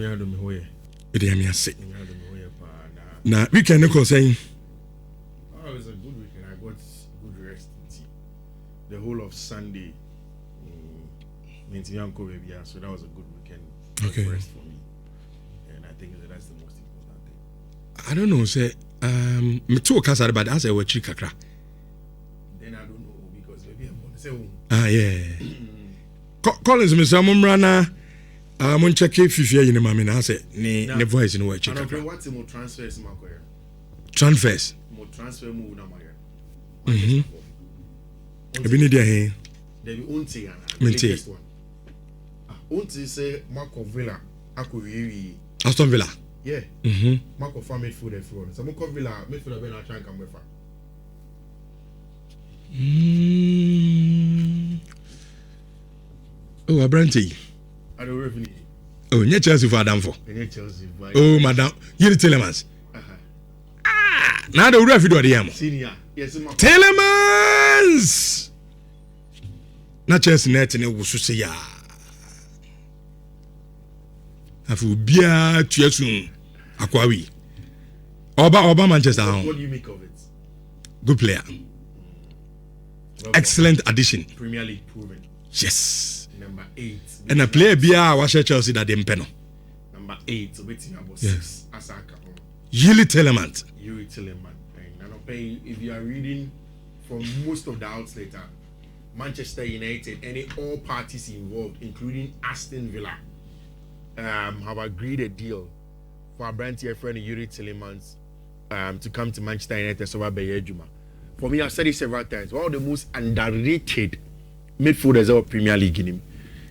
Nyado me hoye. Ede am yase. Nyado me hoye pa Na weekend no saying. Oh, it was a good weekend. I got good rest. The whole of Sunday. So that was a good weekend. Okay. Rest for me. And I think that's the most important thing. I don't know, say me too kasa but as I was kakra. Then I don't know because maybe I'm gonna say Collins me say mumrana mon check FIIFI in mama na say ne voice no we check kakra. What's more transfers makoya? Transfers. More transfer move na makoya. Ebi ni dia he. There be unti ana. Minti. Unti say Marco Villa akuriwi. Aston Villa. Yeah. Marco farm midfield and front. So Marco Villa midfield be na try and come with. Oh, Abranti. I don't revenue. Oh, nye Chelsea for Adamfo. Chelsea. Oh, madam. Yiri Telemans. Now the referee do the yam. Senior. Yes, Telemans. Na Chelsea net ne wo so se ya. Afu bia tuasun akwawi. Oba Manchester. What do you make of it? Good player. Excellent addition. Premier League proven. Yes. Number 8. And a player bia wa Chelsea that dem peno. Number 8 waiting about 6 Asaka. Yili Telemans. Yuri Tillman. And if you are reading from most of the outlets, Manchester United and all parties involved, including Aston Villa, have agreed a deal for a brand new friend Yuri Tillemans to come to Manchester United. So for me, I've said it several times. One of the most underrated midfielders of Premier League in him.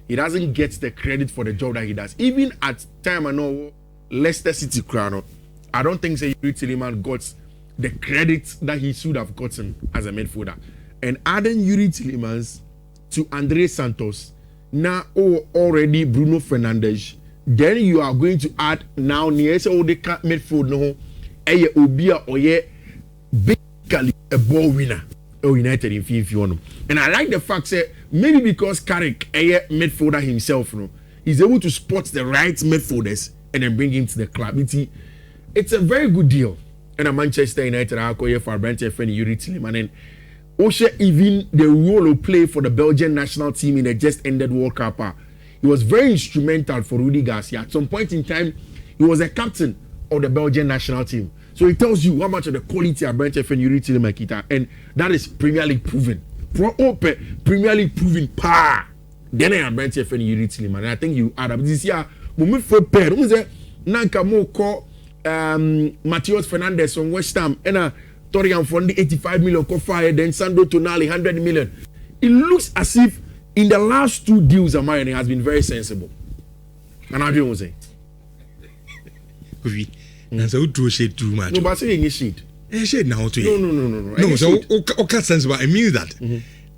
He doesn't get the credit for the job that he does. Even at time I know Leicester City crown. I don't think Yuri Tillemans got the credit that he should have gotten as a midfielder. And adding Yuri Tillemans to Andre Santos, now already Bruno Fernandes, then you are going to add now near the midfield no Obia Oye basically a ball winner United in FIIFI. And I like the fact that maybe because Carrick midfielder himself is able to spot the right midfielders and then bring him to the club. It's a very good deal. And a Manchester United are going for a branch of Yuri Tillemans. And also even the role of play for the Belgian national team in the just ended World Cup. He was very instrumental for Rudy Garcia. At some point in time, he was a captain of the Belgian national team. So it tells you how much of the quality of branch of Yuri Tillemans. And that is Premier League proven. Premier League proven power. Then I am branch of Yuri Tillemans. And I think you add up this year. Moment for pair. Nanka mo call Matheus Fernandes from West Ham and Torian Fondi 85 million Kofire, then Sandro Tonali 100 million. It looks as if in the last 2 deals Amari has been very sensible. And I don't say. And so do shade too much. No, but say any shade. Shade now to you. No. No, so okay sensible. I mean that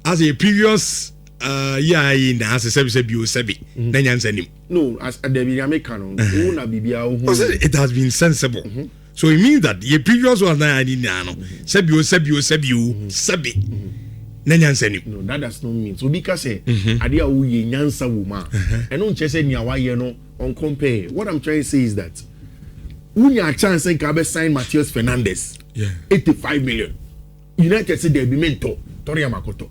as a previous yeah in the as a sebi then you send him. No, as the American it has been sensible. So it means that the previous one that I didn't know. Sebi. Then you send him. No, that does not mean. So because idea we nyansa woman. And don't just say ni awaye no on compare. What I'm trying to say is that when you chance and can sign Matheus Fernandes, 85 million. United said they'll be mentor Toria Makoto.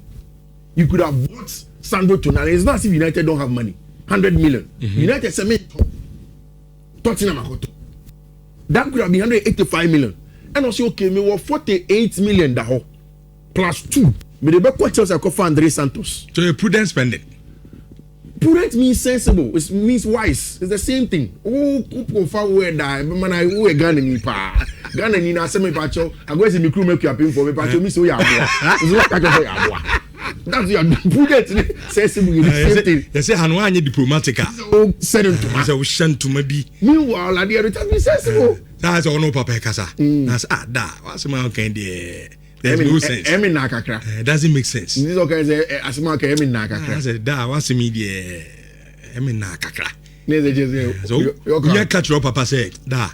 You could have bought Sandro Tonali. It's not as if United don't have money. 100 million. United said mentor Tottenham Makoto. That could have been 185 million. And also, okay, me were 48 million that plus 2. Me the back Chelsea I for Andre Santos. So a prudent spending. Prudent means sensible. It means wise. It's the same thing. Oh, kupo fa we die. Man, I we Ghana ni pa. Ghana ni na se me pacho. I go say me crew make you happy for me pacho. Me so ya boa. So what pacho for ya boa. That's your prudent sensible. The same thing. You say hanu anye diplomatic. So said to me. So we shan't to maybe. Meanwhile, la dia return be sensible. That's all no papa kasa. That's da. What's my kind there? There's no sense. It doesn't make sense. This okay say asima ka emi na kakra. I said da what's me there? Emi na kakra. Ne they just say so you catch your papa say da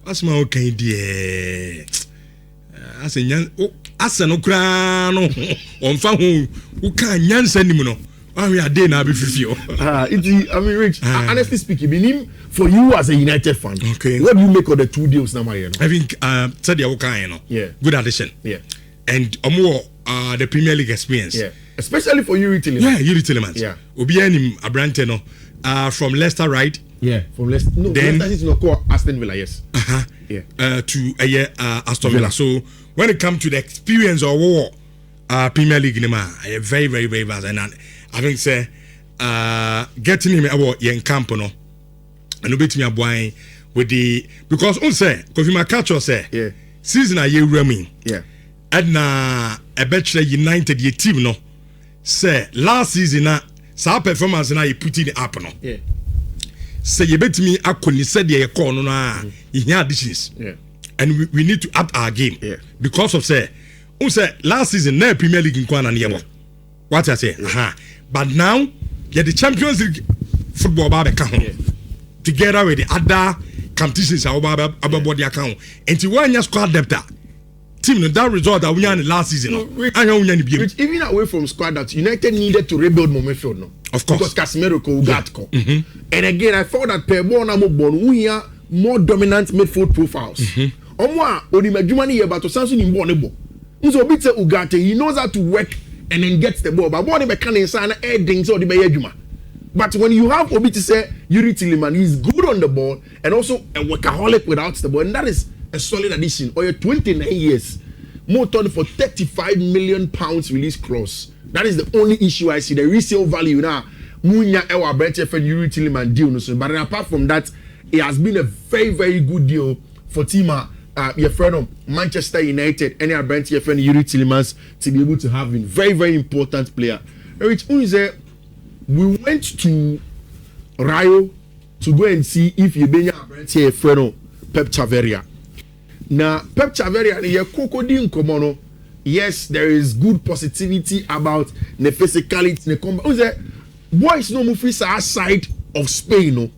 what's my kind there? I say nyan asa no kra no on fa hu u kan nyansa nim no we are there now be fifio. I mean, Rich, honestly speaking, for you as a United fan, okay, what do you make of the 2 deals now? I think Sadia Woka, yeah, good addition. Yeah, and more the Premier League experience. Yeah, especially for Yuri Tillemans. Yeah, Yuri Tillemans. Yeah, Obianim Abrante no, from Leicester, right? Yeah, from Leicester. No, then Leicester is not called Aston Villa. Yes. Yeah. To Aston Villa. So when it comes to the experience of war, Premier League, very, very, very vast, and I think say getting him about yen camp no, and obey me a with the because on say Kofi Makacho say yeah season a year running yeah and na a better United ye team no say last season na sa performance na you put in up no yeah say you bet me akoni said ye call no na he additions yeah and we need to up our game yeah because of say on say last season na Premier League in Kwana na what I say but now yeah the Champions League football babe can together with the other competitions about body account and to one year squad depth team that result that we had last season even away from squad that United needed to rebuild midfield no of course because Casemiro Ugatko and again I thought that per born we are more dominant midfield profiles omwa onimajumani ye but Samson in born so bit Ugarte he knows how to work and then gets the ball but born be can inside heading so the be adwuma. But when you have Obi to say Yuri Tillemans, he's good on the ball and also a workaholic without the ball, and that is a solid addition. Or 29 years, more than for £35 million release clause. That is the only issue I see. The resale value now, Munya Ewa Brete for Yuri Tillemans deal. But apart from that, it has been a very, very good deal for Tima, your friend of Manchester United, and your Brete, your friend Yuri Tillemans to be able to have been very, very important player. Which is we went to Rio to go and see if you been a friend of Pep Chaveria. Now, Pep Chaveria, yes, there is good positivity about the physicality. The combat. Boys no move outside of Spain. No,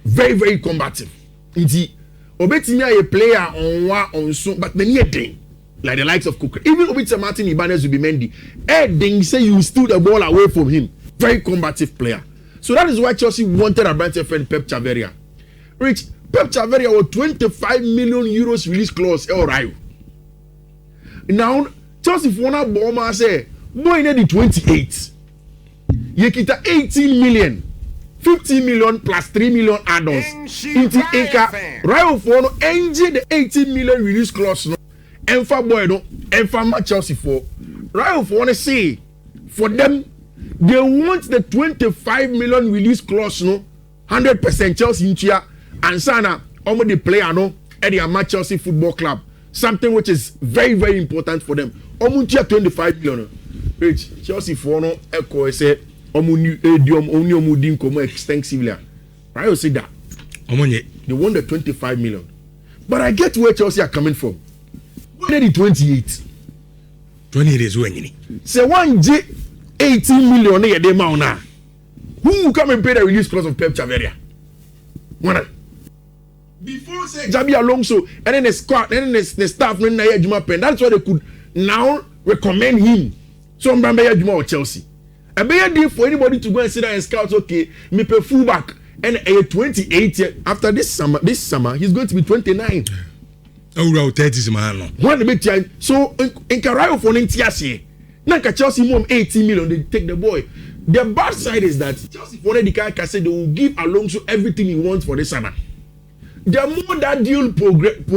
very, very combative. Indeed, Obetimi a player on so, but the near thing. Like the likes of Cook. Even Obita Martin Ibanez will be Mendy. They say you steal the ball away from him. Very combative player. So that is why Chelsea wanted a brand friend Pep Chaveria. Rich, Pep Chaveria was 25 million euros release clause. Alright. Now, Chelsea for one bomber say, boy need the 28. You get 18 million. 15 million plus 3 million add-ons. Into Eka. Right for no engine the 18 million release clause. No. Enfa boy no, enfa Chelsea for right for wanna say for them they want the 25 million release clause no 100% Chelsea in here and sana almost the player no at the Chelsea Football Club something which is very very important for them almost 25 million which Chelsea for no echo say almost only come extensively right you see that they want the 25 million but I get where Chelsea are coming from. 28 is when you say 18 million a day now. Who will come and pay the release clause of Pep Chaveria? Before say Jabi Alonso and then the squad and then the staff and that's why they could now recommend him. So I'm Juma or Chelsea. A better deal for anybody to go and sit there and scout. Okay, me pay fullback and a 28 after this summer he's going to be 29. Oh, 30 man. One big time. So in Carayo for Nintiasi, Nanka Chelsea mom 18 million. They take the boy. The bad side is that Chelsea for the guy can say they will give Alonso everything he wants for this summer. The more that deal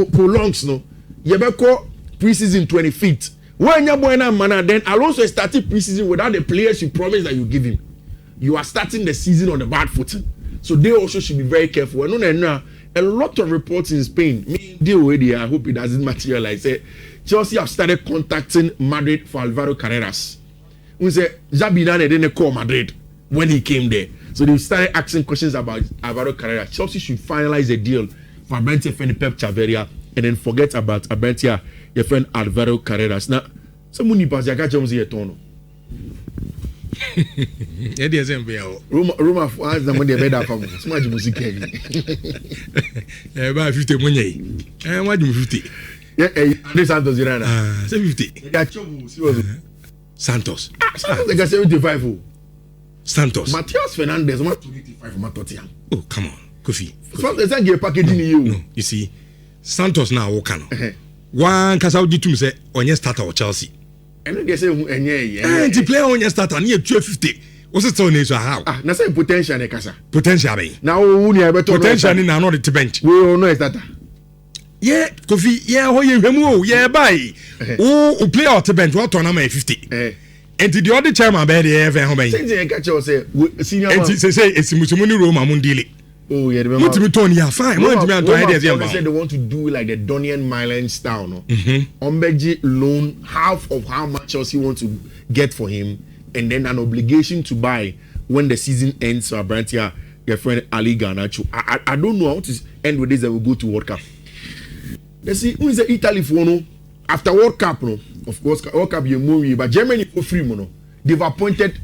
prolongs, no, you better call preseason 20 feet. When you're boy now, man, then Alonso started preseason without the players you promised that you give him. You are starting the season on the bad footing. So they also should be very careful. A lot of reports in Spain, me deal with it, I hope it doesn't materialize. Chelsea have started contacting Madrid for Alvaro Carreras. We say Zabidane didn't call Madrid when he came there. So they started asking questions about Alvaro Carreras. Chelsea should finalize a deal for Abentia friend Pep Chaveria and then forget about Abentia, your friend Alvaro Carreras. Now, someone you pass your Jones here, Tono. Roma for us, the money better for me. So much music. About 50 money. What do you 50? Yeah, this Santos Irana. 50. Santos. Santos they got 75. Oh. Santos. Matias Fernandez, I'm 85 from Tottenham. Oh, come on, Kofi. Santos they get packaging you. No, you see, Santos now Okano. One Kasauji to say on your starter or Chelsea. And they say and the player on your starter near 250. What's it on his how? Ah, na say potential ne kasa. Potential be. Now who near better potential in another to bench. We all know that. Yeah, Kofi, yeah, how you hemu, yeah, bye. Oh, play out to bench, what tournament 50. And the other chairman, bed, ever how many? Since I catch you say, senior. And say it's Musumuni Roma Mundili. Oh, yeah, remember. What to be Tony, yeah, fine. What to be They said they want to do like the Donian Milan style, no? Ombeji loan half of how much Chelsea want to get for him, and then an obligation to buy when the season ends. So, Brantia, your friend Ali Garnacho. I don't know how to end with this. That will go to World Cup. Let's see who is the Italy for no after World Cup, no? Of course, World Cup you movie, but Germany for free, no? They've appointed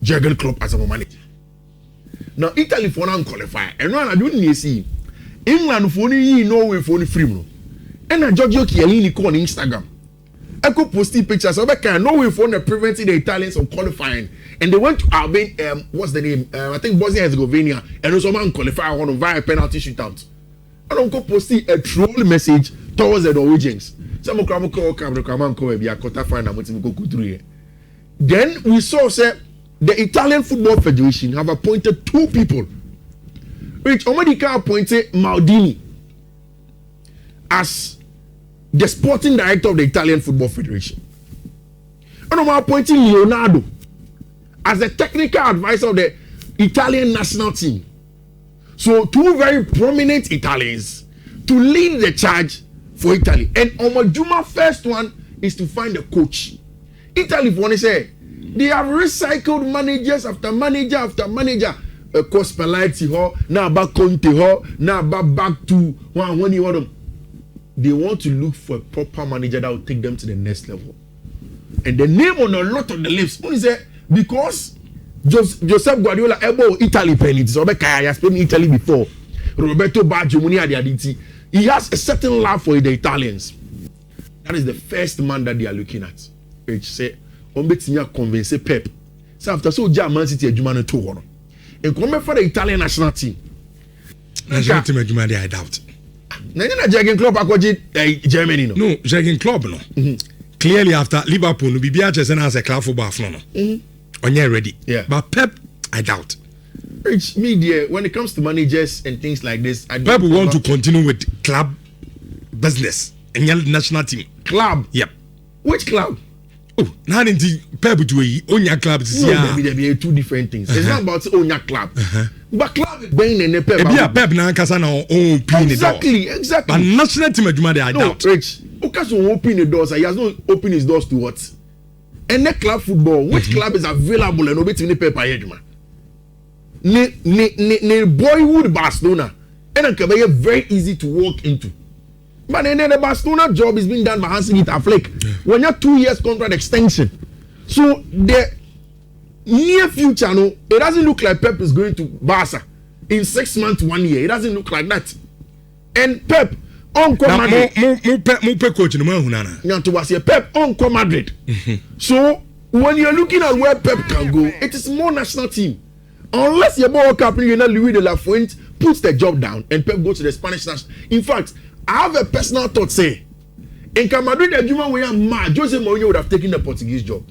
Jurgen Klopp as a manager. Now Italy for now qualify, and one I don't see England for ni Norway for ni free, no? And a Giorgio Chiellini on Instagram. I could post pictures of a Norway for the preventing the Italians from qualifying, and they went to Albania. What's the name? I think Bosnia Herzegovina, and also man qualify on via penalty shootout. I don't go posting a troll message towards the Norwegians. Some of them come be a quarter final. Then we saw say the Italian Football Federation have appointed 2 people, which Omedika appointed Maldini as the sporting director of the Italian Football Federation, and I'm appointing Leonardo as the technical advisor of the Italian national team. So 2 very prominent Italians to lead the charge for Italy. And Omajuma first one is to find a coach. Italy, for say, they have recycled managers after manager after manager. Of course, Spalletti, now about Conte, now about back to when you want them. They want to look for a proper manager that will take them to the next level. And the name on a lot of the lips, what is it? Because Joseph Guardiola able Italy penny. So he has played in Italy before. Roberto Baggio, he has a certain love for the Italians. That is the first man that they are looking at. Which say, Ombetinya convince Pep. So after so Man City Jumano to one. And come for the Italian national team. National team Jumani, I doubt. Nanyana Jurgen Klopp akwaji Germany no. No, Jurgen Klopp no. Clearly after Liverpool, no Bibia just as a club football no. On you ready. Yeah. But Pep, I doubt. Rich media, when it comes to managers and things like this, Pep want to continue with club business and your national team. Club? Yep. Which club? Oh, now in Pep to own your club. No, there be 2 different things. It's not about own your club. But club is being in a Pep. Pep na kasa na own pin the door. Exactly. But national team I doubt. Rich, Okas will open the doors. He has not opened his doors to what? And the club football, which club is available and obey to paper yet, ne boyhood Barcelona, and it can be very easy to walk into. But then the Barcelona job is being done by Hans-Dieter Flick. When you have 2 years contract extension, so the near future, no, it doesn't look like Pep is going to Barca in 6 months, 1 year. It doesn't look like that. And Pep. Uncle Madrid. Coach no hunana. Nyanto was Pep Uncle Madrid. So when you're looking at where Pep can go, it is more national team. Unless your ball captain, you know, Luis de la Fuente puts the job down and Pep goes to the Spanish national. In fact, I have a personal thought say, in Madrid, the Juma we are mad. Jose Mourinho would have taken the Portuguese job.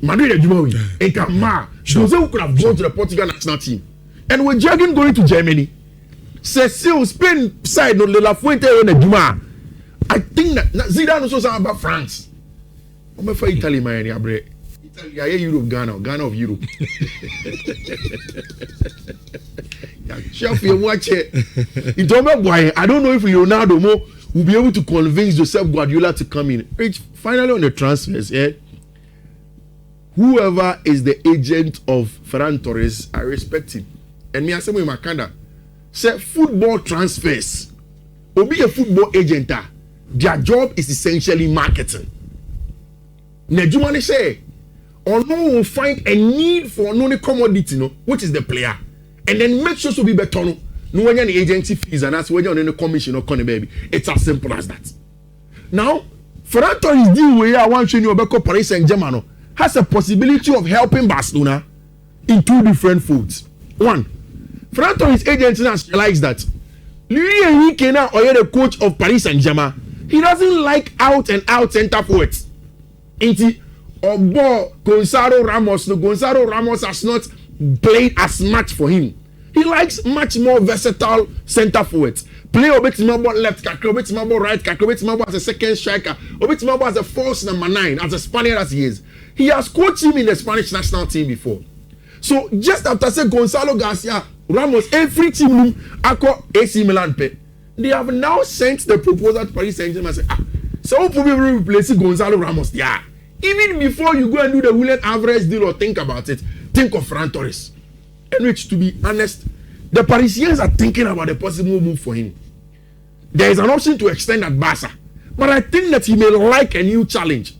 Madrid, the Juma we in Kamar. Jose could have gone to the Portugal national team, and with Jurgen going to Germany. Cecil Spain side no La Fuente on the Juma. I think that Zidane also say about France. I'm for Italy, man. Italy, I hear Europe, Ghana of Europe. Chef, you watch it. I don't know if Leonardo Mo will be able to convince Joseph Guardiola to come in. Finally on the transfers, whoever is the agent of Ferran Torres, I respect him. And me, I say, Makanda. Say football transfers or be a football agent, their job is essentially marketing. Nejumani say, or no will find a need for no commodity, no, which is the player, and then make sure to be better. No one any agency fees and that's when you're on the commission or baby. It's as simple as that. Now, Ferran Torres deal where I want to know about Paris Saint-Germain has a possibility of helping Barcelona in two different folds. One, Ferran Torres' agent has realized that Luis Enrique now, or the coach of Paris Saint-Germain, he doesn't like out and out center forwards. Inti Obo Gonzalo Ramos. No, Gonzalo Ramos has not played as much for him. He likes much more versatile center forwards. Play Obetimabo left, Obetimabo right, Obetimabo as a second striker, Obetimabo as a false number 9, as a Spaniard as he is. He has coached him in the Spanish national team before. So just after say Gonzalo Garcia, Ramos, every team ako AC Milan pay. They have now sent the proposal to Paris Saint-Germain and say, so probably replace Gonzalo Ramos. Yeah. Even before you go and do the Julian Alvarez deal or think about it, think of Ferran Torres. And which, to be honest, the Parisians are thinking about a possible move for him. There is an option to extend at Barca, but I think that he may like a new challenge.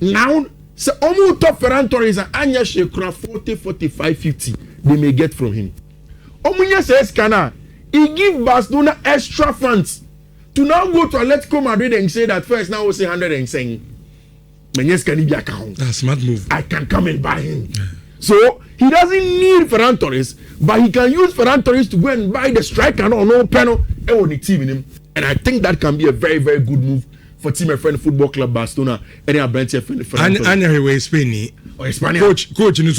Now, so almost top Ferran Torres and Anya Shekra 40, 45, 50 they may get from him. Omunya says, Kana, he give Barcelona extra funds to now go to Atletico Madrid and say that first now we'll say 100 and saying, Menyes can be account. That's a smart move. I can come and buy him. So he doesn't need Ferran Torres, but he can use Ferran Torres to go and buy the striker or no panel on the team in him. And I think that can be a very, very good move for Team Friend Football Club Barcelona and their branch of Ferran Torres. And anyway, Spain. Spain. Coach in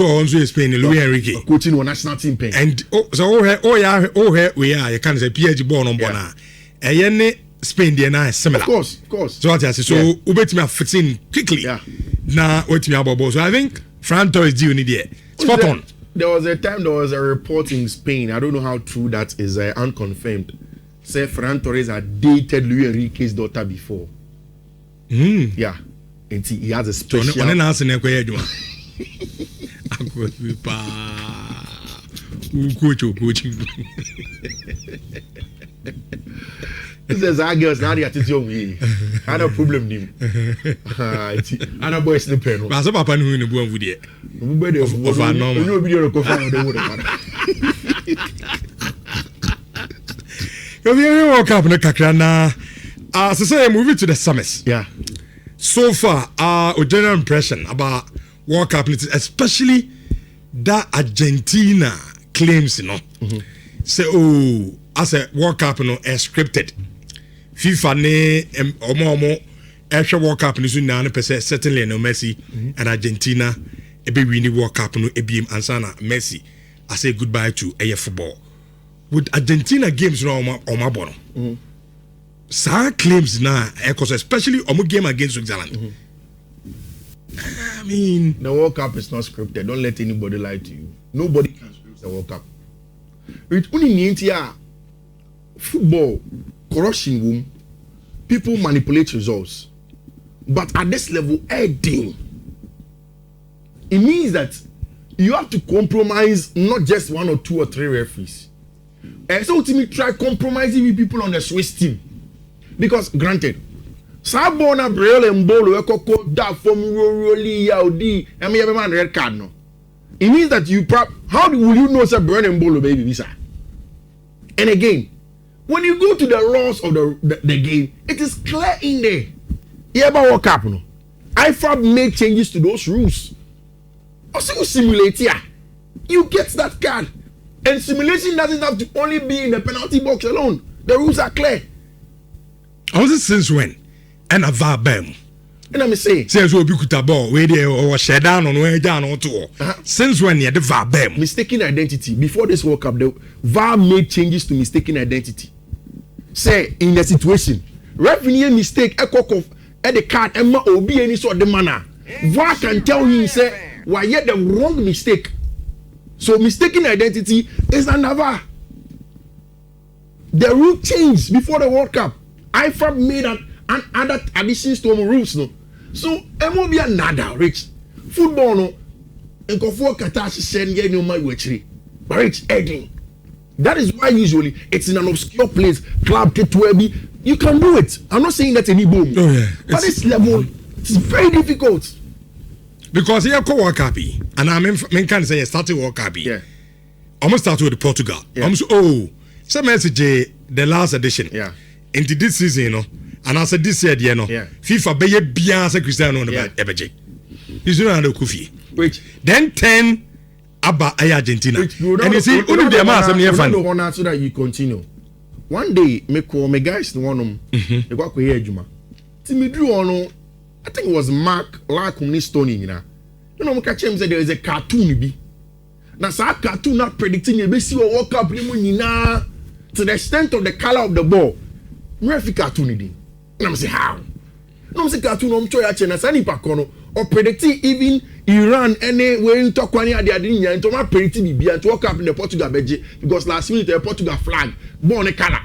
Spain, Luis Enrique. Coaching one national team pen. And we are, you can say PSG born on Bona. And Spain they are similar. Of course. So what I say, so ubet me fitting quickly. Yeah. Now wait me about. So I think Ferran Torres do need it. Spot on. There was a time there was a report in Spain. I don't know how true that is. Unconfirmed. Say Ferran Torres had dated Luis Enrique's daughter before. Yeah. And he has a special. On answer na kwaya juma. Coach. This is our girls now they are teaching me. I no problem him. I no boy sleeping. But so papa no bu anfu de. Of our normal. You video ko fa de wo. You World Cup no kakra na. So say moving to the summits. Yeah. So far, our general impression about World Cup, especially that Argentina claims, you know, say, oh, as a World Cup, you know, is scripted. FIFA ne omo extra World Cup ni so na pese certainly no Messi and Argentina e be win World Cup no ebiem ansana Messi I say goodbye to AF football. With Argentina games no omo bono. Sa claims na especially omo game against Switzerland. I mean, the World Cup is not scripted. Don't let anybody lie to you. Nobody can script the World Cup. With only football corruption room, people manipulate results. But at this level, it means that you have to compromise not just 1 or 2 or 3 referees. And so ultimately try compromising with people on the Swiss team. Because granted, Sabona Braille and Bolo Ekoko da from Roli Yaudi and me man red card no. It means that you how will you know say Braille and Bolo baby visa? And again, when you go to the laws of the game, it is clear in there. Yeah, about World Cup no. FIIFI made changes to those rules. Also you simulate here, you get that card. And simulation doesn't have to only be in the penalty box alone. The rules are clear. I was since when? And a verbem. And I'm saying, since we put a ball where they or shut down on where down or two. Since when you had the verbem? Mistaken identity. Before this World Cup, the VAR made changes to mistaken identity. Say in the situation, referee mistake a cock of at the card and or be any sort of the manner. VAR can tell him say why yet the wrong mistake. So mistaken identity is another. The rule changed before the World Cup. FIIFI made and other additions to our rules no. So it won't be another rich football no. And for Katashi send you no my wetry. But rich egging. That is why usually it's in an obscure place, club K2B. You can do it. I'm not saying that any boom. Oh yeah. But this level, it's very difficult. Because here go World Cup, and I mean can say started World Cup. Yeah. Almost started with Portugal. Yeah. Almost some message the last edition. Yeah. Into this season, you know, and I said this year, you know, FIFA be biya say Cristiano on the ebeje. You see, no Kofi. Then 10 Abba Argentina. And you see, only the amount of near fan. So that you continue. One day, me call me guys no one they go here Juma. Timi drew on. I think it was Mark Larkum Stony, you know, catch him say there is a cartoon be. Now, sa cartoon not predicting you see or walk up to the extent of the color of the ball. Refi cartoon idi. And I'm say how? No, I'm say cartoon I'm try actually na sani pakono or predicting even Iran any way to kwani ade ade nya into ma predicting bibia to walk up in the Portugal beje because last minute the Portugal flag born a color.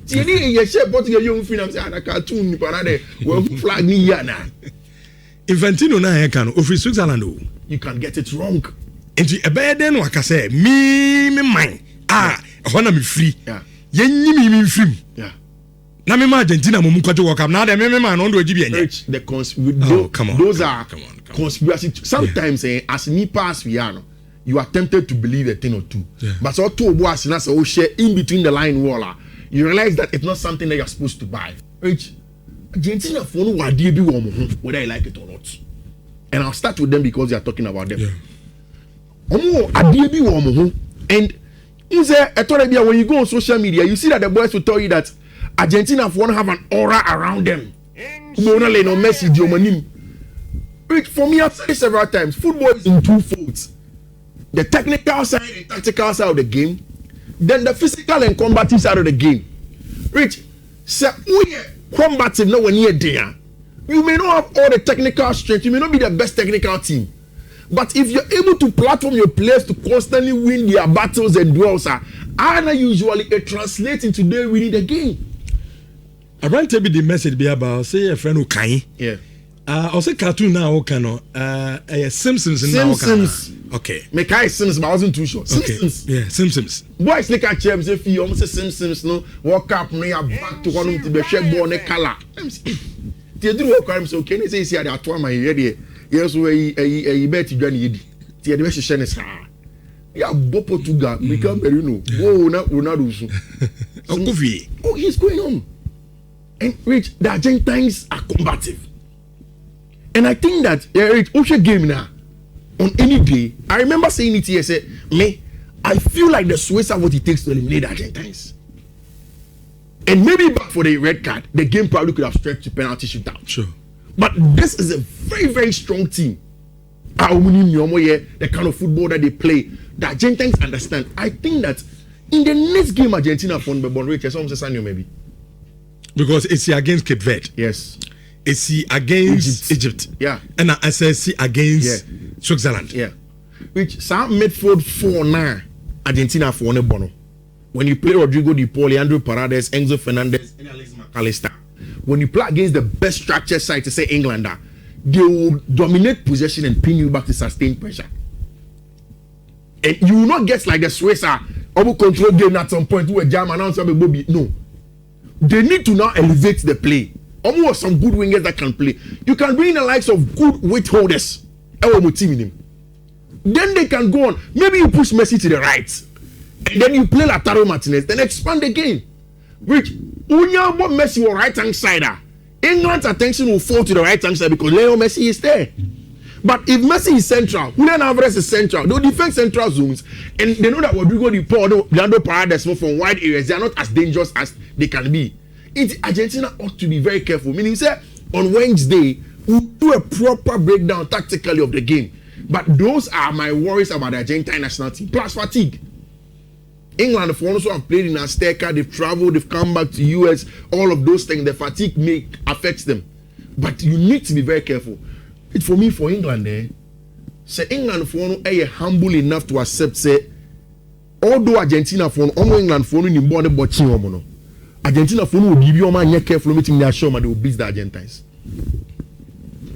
See you share Portugal you film say na cartoon ni para de we flag ni ya na. Infantino na he kan ofri Switzerland o. You can get it wrong. Enti ebe den waka say me man hona me free. Yeah. Yenyi me free. Yeah. Na me Argentina mo kwaje work up na de me man no do gibe enye. Those are conspiracy. Sometimes as me pass we are no, you are tempted to believe a thing or two. Yeah. But so to obo asina say o share in between the line wall, you realize that it's not something that you're supposed to buy. Rich, Argentina for no wade bi wo mo ho whether you like it or not. And I'll start with them because you are talking about them. Omo ade bi wo mo ho, and you say when you go on social media, you see that the boys will tell you that Argentina want to have an aura around them. No message, for me, I've said it several times. Football is in two folds: the technical side and tactical side of the game, then the physical and combative side of the game. Rich, say we combative no one near there. You may not have all the technical strength. You may not be the best technical team. But if you're able to platform your players to constantly win their battles and duels, usually it translates into them winning the game. I ran to be the message be about say a friend who can. Yeah. Also cartoon now can Simpsons now can. Okay. Me kai Simpsons, but I wasn't too sure. Simpsons. Okay. Yeah, Simpsons. Boys like a champs if you almost say Simpsons no walk up no ya back to one to be share ball ne color. They do work crime so can you say see that one my here yes we bet you yedi. Tie de be hye ne sa. Ya bo Portugal become you know. Oh na Ronaldo so. Oh, he's going on. And Rich, the Argentines are combative. And I think that Rich, Osha game now on any day. I remember saying it here. Say, me, I feel like the Swiss have what it takes to eliminate the Argentines. And maybe back for the red card, the game probably could have stretched to penalty shootout. Sure. But this is a very, very strong team. The kind of football that they play, the Argentines understand. I think that in the next game, Argentina won by Rich, maybe. Because it's against Cape Verde. Yes. It's against Egypt. Yeah. And I say against Switzerland. Yeah. Which some midfield 4-9 Argentina for one bono. When you play Rodrigo Di Paul, Leandro Paredes, Enzo Fernandez, and Alex McAllister, when you play against the best structured side to say Englander, they will dominate possession and pin you back to sustain pressure. And you will not get like the Swiss are over control game at some point where German announcer will be no. They need to now elevate the play. Almost some good wingers that can play. You can bring the likes of good weight holders. Then they can go on. Maybe you push Messi to the right. And then you play Lautaro Martinez. Then expand the game. Rich, Unya Messi on right hand side. England's attention will fall to the right hand side because Leo Messi is there. But if Messi is central, Julian Alvarez is central, they'll defend central zones, and they know that Rodrigo Di Paul, Leandro Paredes from wide areas, they are not as dangerous as they can be. Argentina ought to be very careful. Meaning, say, on Wednesday, we'll do a proper breakdown tactically of the game. But those are my worries about the Argentine national team. Plus fatigue. England, for also have played in Azteca, they've traveled, they've come back to US, all of those things, the fatigue affects them. But you need to be very careful. For me, for England, say England for no humble enough to accept say although Argentina for no England for no ni born watching no Argentina for no give you man careful meeting their show they will beat the Argentines.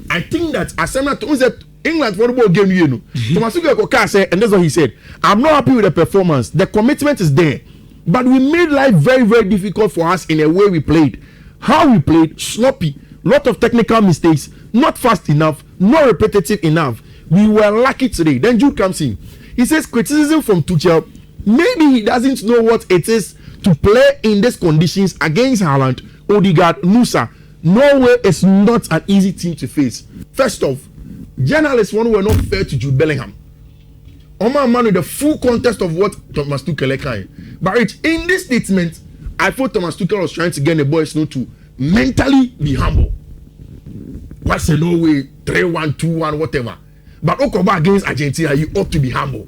I think that Arsenal to say England for the ball game you know. Thomas Tuchel said, and that's what he said. I'm not happy with the performance. The commitment is there, but we made life very, very difficult for us in a way we played. How we played, sloppy, lot of technical mistakes, not fast enough, not repetitive enough. We were lucky today. Then Jude comes in. He says criticism from Tuchel. Maybe he doesn't know what it is to play in these conditions against Haaland Odegaard, Nusa. Norway is not an easy team to face. First off, journalists were not fair to Jude Bellingham. Oma man with the full context of what Thomas Tuchel can. But in this statement, I thought Thomas Tuchel was trying to get the boys to mentally be humble. What's the Norway 3-1, 2-1, whatever. But Okoba against Argentina, you ought to be humble.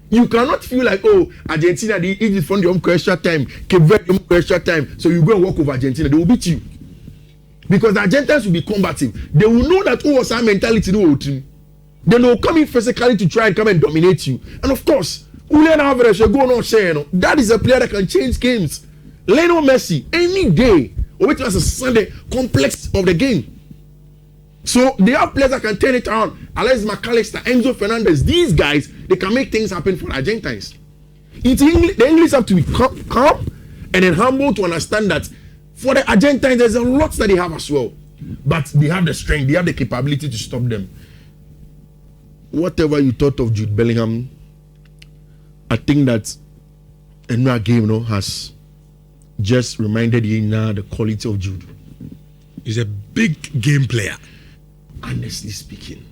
You cannot feel like, oh, Argentina, they eat it from the home extra time, Cape Verde home extra time, so you go and walk over Argentina, they will beat you. Because the Argentines will be combative. They will know that was our mentality. Then they will come in physically to try and come and dominate you. And of course, Julian Alvarez will go on saying, that is a player that can change games. Lionel Messi, any day, or it was a Sunday complex of the game. So they have players that can turn it around. Alex McAllister, Enzo Fernandez, these guys, they can make things happen for Argentines. The English have to be calm and then humble to understand that for the Argentines, there's a lot that they have as well. But they have the strength, they have the capability to stop them. Whatever you thought of Jude Bellingham, I think that another game has just reminded you now the quality of Jude. He's a big game player. Honestly speaking.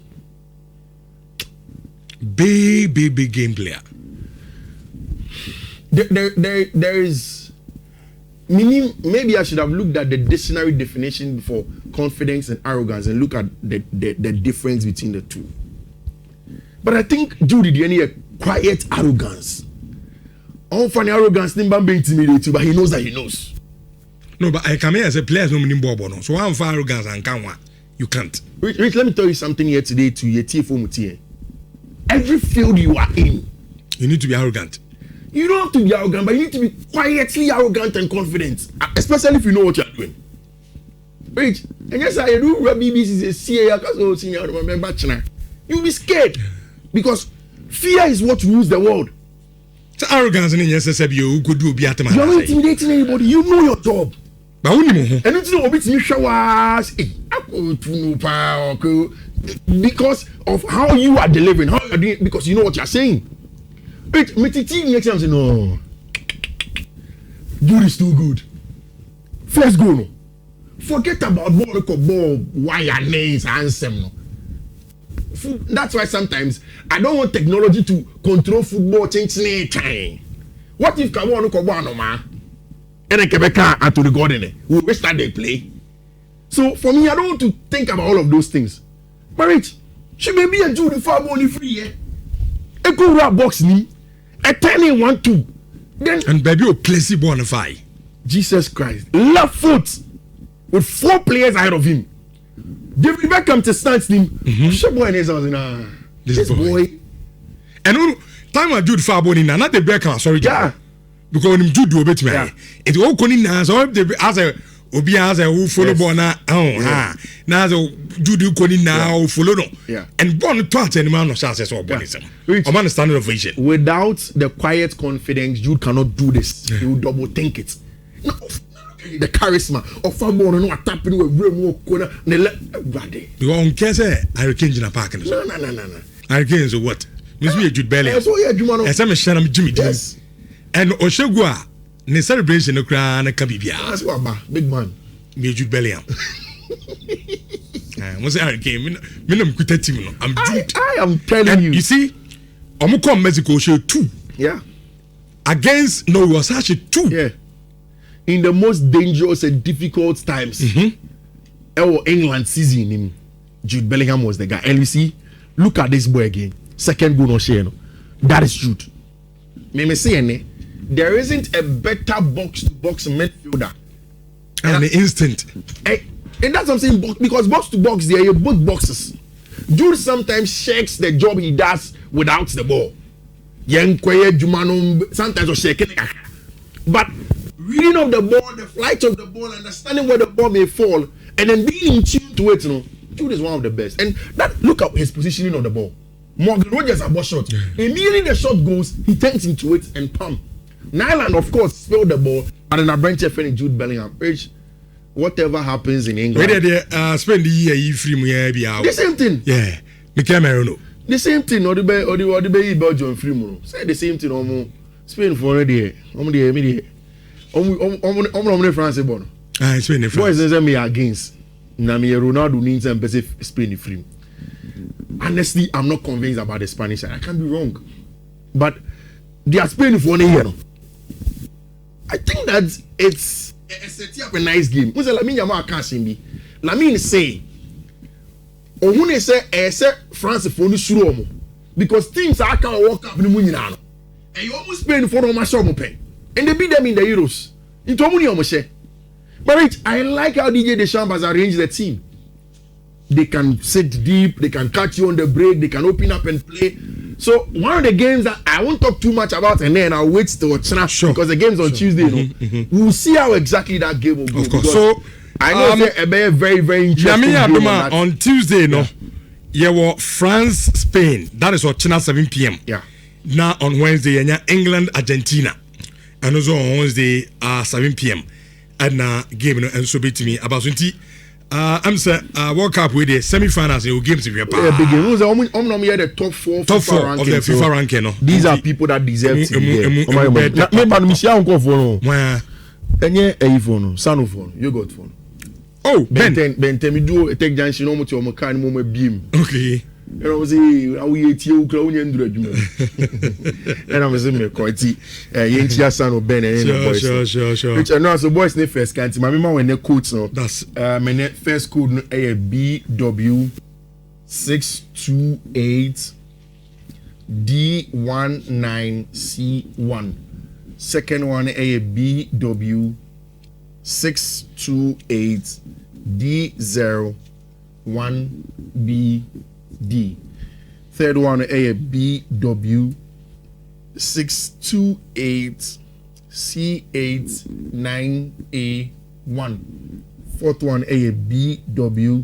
Big game player. There is meaning. Maybe I should have looked at the dictionary definition for confidence and arrogance and look at the difference between the two. But I think Jude did any quiet arrogance. Unfunny arrogance, nimba be intimidated, but he knows that he knows. No, but I come here as a player no meaning bobo no. So I'm for arrogance and can't. You can't. Rich, let me tell you something here today to your TFO Mutie. Every field you are in, you need to be arrogant. You don't have to be arrogant, but you need to be quietly arrogant and confident, especially if you know what you're doing. Rich, and yes, I do BBC senior. You'll be scared because fear is what rules the world. So arrogance and yes, you could do be at you're not intimidating anybody. You know your job. And it's not because of how you are delivering, how you are doing, because you know what you are saying. Wait, next time say no. Dude is too good. First goal, no. Forget about ball, wire names, anthem, no. That's why sometimes I don't want technology to control football change time. What if Kawan no man? And then Quebec and to the garden, we will start they play. So for me, I don't want to think about all of those things. But Rich, she may be a Jude far more free, eh? A go rap box me, a 10-1-2. Then and baby will place it bonify. Jesus Christ, left foot with 4 players ahead of him. David Beckham to stand him. This boy. And time I Jude far bonny, not the Beckham, sorry, yeah. Because when Jude do a bit, it's all calling as a Obi as a who follow Bona. Now as a Jude calling now follow. And born to any man of chances or bonism. I'm understanding of vision. Without the quiet confidence, Jude cannot do this. He will double think it. No, the charisma of Fabon no tapping with real corner. You won't guess Hurricanes in a park. No. Hurricanes or what? Miss me Jude Bellingham. As I'm a Shannon Jimmy. Yes. And Oshogua, the celebration of Crown and Kabibia. That's what big man. Me Jude Bellingham. What's that game? I am telling you. You see, Omukom Mexico show 2. Yeah. Against no was actually 2. Yeah. In the most dangerous and difficult times. England season, Jude Bellingham was the guy. And you see, look at this boy again. Second goal no share. That is Jude. Me say there isn't a better box-to-box midfielder. And the instant. And that's what I'm saying, because box-to-box, they are both boxes. Jude sometimes shakes the job he does without the ball. Sometimes shaking. But reading of the ball, the flight of the ball, understanding where the ball may fall, and then being in tune to it, Jude is one of the best. And that look at his positioning of the ball. Morgan Rogers a ball shot. Immediately the shot goes, he turns into it and pump. Nyland, of course, spilled the ball, and then a branch defending Jude Bellingham. Whatever happens in England. Where they spend the year free the same thing. Yeah. The same thing. Or the Belgium free say the same thing. Spain for already. France born. Spain and Boys France. say me against. Na me Ronaldo needs and Spain free. Honestly, I'm not convinced about the Spanish side. I can be wrong. But they are Spain for 1 year. I think that it's set up a nice game. Who's Lamine Yamal can't see me. Lamine say, Ohune say France for no sure mo because teams are can walk up in the money now. And you almost Spain for no match mo pay. And they beat them in the Euros. Into money almost share. But Rich, I like how DJ Deschamps has arranged the team. They can sit deep, they can catch you on the break, they can open up and play. So one of the games that I won't talk too much about, and then I'll wait till China because the game's on Tuesday. We'll see how exactly that game will go. Of course. So I know it's a very, very interesting game on Tuesday. No, yeah, well, France, Spain. That is what China 7 p.m. Yeah. Now on Wednesday, England, Argentina, and also on Wednesday 7 p.m. And game and so be to me about 20. I'm saying World Cup with the semi-finals and games if you're big game. The top four of the FIFA ranking. No, these are people that deserve to be there. You got phone. Oh, Ben me do take junction no much o kan mo biem. Okay. You know say we etie u kra onye nduru adwuma. And I'm saying me quality yentia san o Ben and boys. Sure. Which I know as boys ne first can't my mama when the coach no. That's my first code no BW 628 D19C1. Second one BW 628 D01BD. Third one BW 628 C89A1. Fourth one BW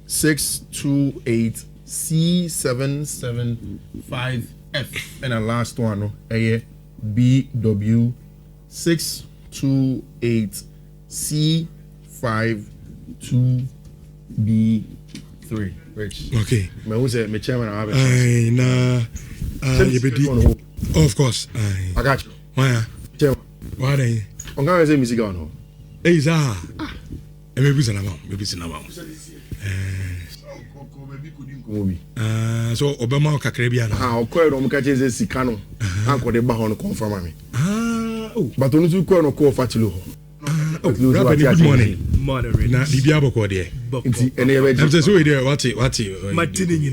628 C775F. And the last one BW 628 C52B3. Rich. okay. Me who say me chairman I have it. You be of course. I got you. Why? Chairman. Why they? On going to say music on. Hey, maybe it's an amount. So Obama Kakrebiana. I'll call on catches a sicano. Uncle the Bahon confirm me. Oh, But only to call no call for Chilo. good morning. Moderate. Na Bibiabo Cordia. And I'm just waiting. What's it? Martini,